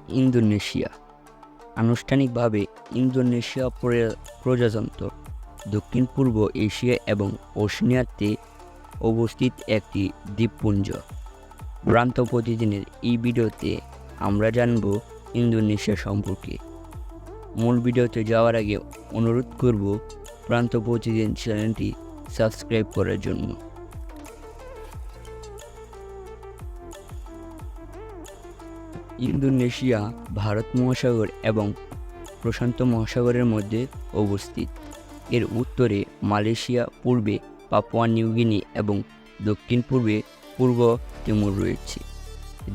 Indonesia আনুষ্ঠানিকভাবে Indonesia প্রজাতন্ত্র দক্ষিণ-পূর্ব এশিয়া এবং ওশেনিয়াতে অবস্থিত একটি দ্বীপপুঞ্জ। প্রান্ত প্রতিদিনের এই ভিডিওতে আমরা জানব ইন্দোনেশিয়া সম্পর্কে। মূল ভিডিওতে যাওয়ার আগে অনুরোধ করব প্রান্ত প্রতিদিন চ্যানেলটি সাবস্ক্রাইব করার জন্য। ইন্দোনেশিয়া ভারত মহাসাগর এবং প্রশান্ত মহাসাগরের মধ্যে অবস্থিত। এর উত্তরে মালয়েশিয়া, পূর্বে পাপুয়া নিউগিনি এবং দক্ষিণ-পূর্বে পূর্ব তিমুর রয়েছে।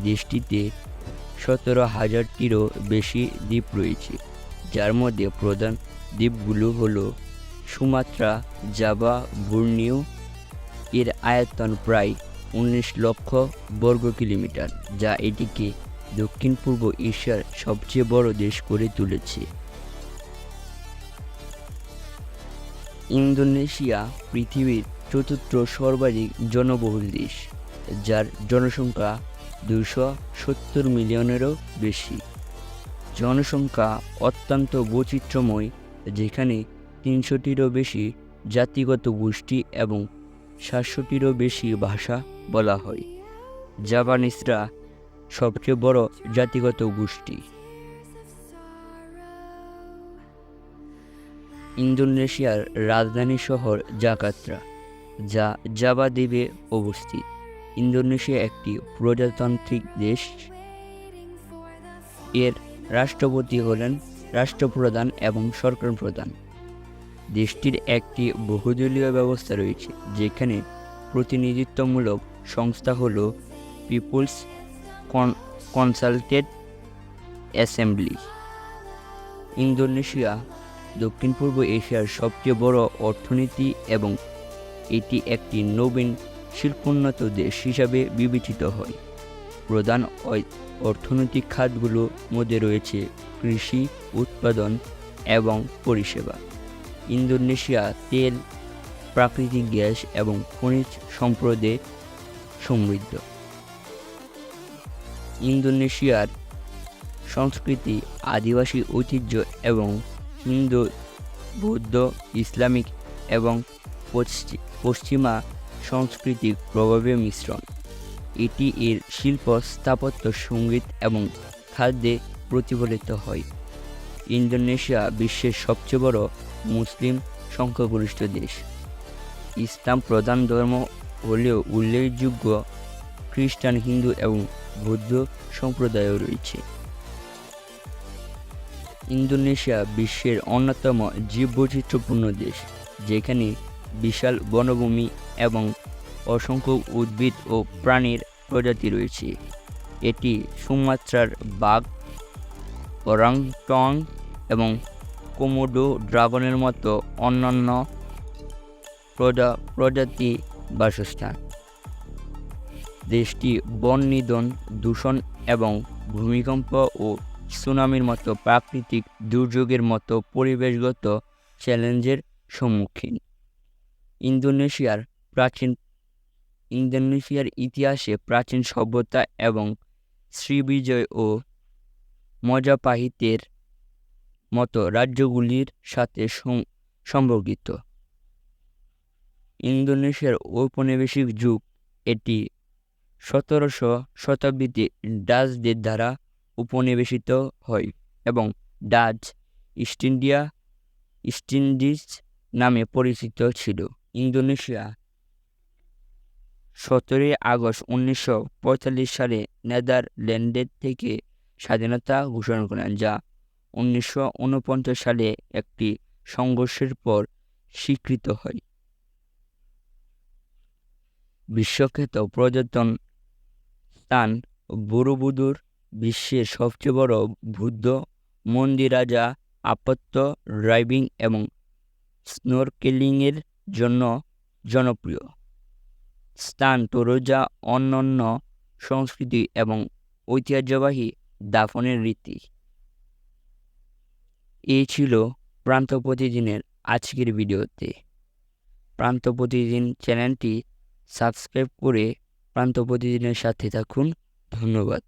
দেশটিতে 17,000-টিরও বেশি দ্বীপ রয়েছে, যার মধ্যে প্রধান দ্বীপগুলো হল সুমাত্রা, জাভা, বর্নিও। এর আয়তন প্রায় 19 লক্ষ বর্গ কিলোমিটার, যা এটিকে দক্ষিণ-পূর্ব এশিয়ার সবচেয়ে বড় দেশ করে তুলেছে। ইন্দোনেশিয়া পৃথিবীর চতুর্থ সর্বাধিক জনবহুল দেশ, যার জনসংখ্যা 270 মিলিয়নেরও বেশি। জনসংখ্যা অত্যন্ত বৈচিত্র্যময়, যেখানে 300-টিরও বেশি জাতিগত গোষ্ঠী এবং 700-টিরও বেশি ভাষা বলা হয়। জাপানিজরা সবচেয়ে বড় জাতিগত গোষ্ঠী। ইন্দোনেশিয়ার রাজধানী শহর জাকার্তা, যা জাভা দ্বীপে অবস্থিত। ইন্দোনেশিয়া একটি প্রজাতান্ত্রিক দেশ। এর রাষ্ট্রপতি হলেন রাষ্ট্রপ্রধান এবং সরকার প্রধান। দেশটির একটি বহুদলীয় ব্যবস্থা রয়েছে, যেখানে প্রতিনিধিত্বমূলক সংস্থা হল পিপলস কনসালটেন্ট অ্যাসেম্বলি। ইন্দোনেশিয়া দক্ষিণ-পূর্ব এশিয়ার সবচেয়ে বড় অর্থনীতি এবং এটি একটি নবীন শিল্পোন্নত দেশ হিসাবে বিবেচিত হয়। প্রধান অর্থনৈতিক খাতগুলোর মধ্যে রয়েছে কৃষি, উৎপাদন এবং পরিষেবা। ইন্দোনেশিয়া তেল, প্রাকৃতিক গ্যাস এবং খনিজ সম্পদে সমৃদ্ধ। ইন্দোনেশিয়ার সংস্কৃতি আদিবাসী ঐতিহ্য এবং হিন্দু, বৌদ্ধ, ইসলামিক এবং পশ্চিমা সাংস্কৃতিক প্রভাবের মিশ্রণ। এটি এর শিল্প, স্থাপত্য, সঙ্গীত এবং খাদ্যে প্রতিফলিত হয়। ইন্দোনেশিয়া বিশ্বের সবচেয়ে বড় মুসলিম সংখ্যাগরিষ্ঠ দেশ। ইসলাম প্রধান ধর্ম হলেও উল্লেখযোগ্য খ্রিস্টান, হিন্দু এবং বৌদ্ধ সম্প্রদায়ও রয়েছে। ইন্দোনেশিয়া বিশ্বের অন্যতম জীববৈচিত্র্যপূর্ণ দেশ, যেখানে বিশাল বনভূমি এবং অসংখ্য উদ্ভিদ ও প্রাণীর প্রজাতি রয়েছে। এটি সুমাত্রার বাঘ, ওরাংওটাং এবং কোমোডো ড্রাগনের মতো অন্যান্য প্রজাতি বাসস্থান। দেশটি বন নিধন, দূষণ এবং ভূমিকম্প ও সুনামির মতো প্রাকৃতিক দুর্যোগের মতো পরিবেশগত চ্যালেঞ্জের সম্মুখীন। ইন্দোনেশিয়ার ইতিহাসে প্রাচীন সভ্যতা এবং শ্রীবিজয় ও মজাপাহিতের মতো রাজ্যগুলির সাথে সম্পর্কিত। ইন্দোনেশিয়ার ঔপনিবেশিক যুগ এটি 17শো শতাব্দীতে ডাচদের দ্বারা উপনিবেশিত হয় এবং ডাচ ইস্ট ইন্ডিজ নামে পরিচিত ছিল। ইন্দোনেশিয়া 17 আগস্ট 1945 সালে নেদারল্যান্ডের থেকে স্বাধীনতা ঘোষণা করেন, যা 1949 সালে একটি সংঘর্ষের পর স্বীকৃত হয়। বিশ্বখ্যাত পর্যটন স্থান বরোবুদুর বিশ্বের সবচেয়ে বড় বৌদ্ধ মন্দির, রাজা আপত্য ড্রাইভিং এবং স্নোরকেলিংয়ের জন্য জনপ্রিয় স্থান। তোরজা অনন্য সংস্কৃতি এবং ঐতিহ্যবাহী দাফনের রীতি। এই ছিল প্রান্ত প্রতিদিনের আজকের ভিডিওতে। প্রান্ত প্রতিদিন চ্যানেলটি সাবস্ক্রাইব করে প্রান্ত প্রতিদিনের সাথে থাকুন। ধন্যবাদ।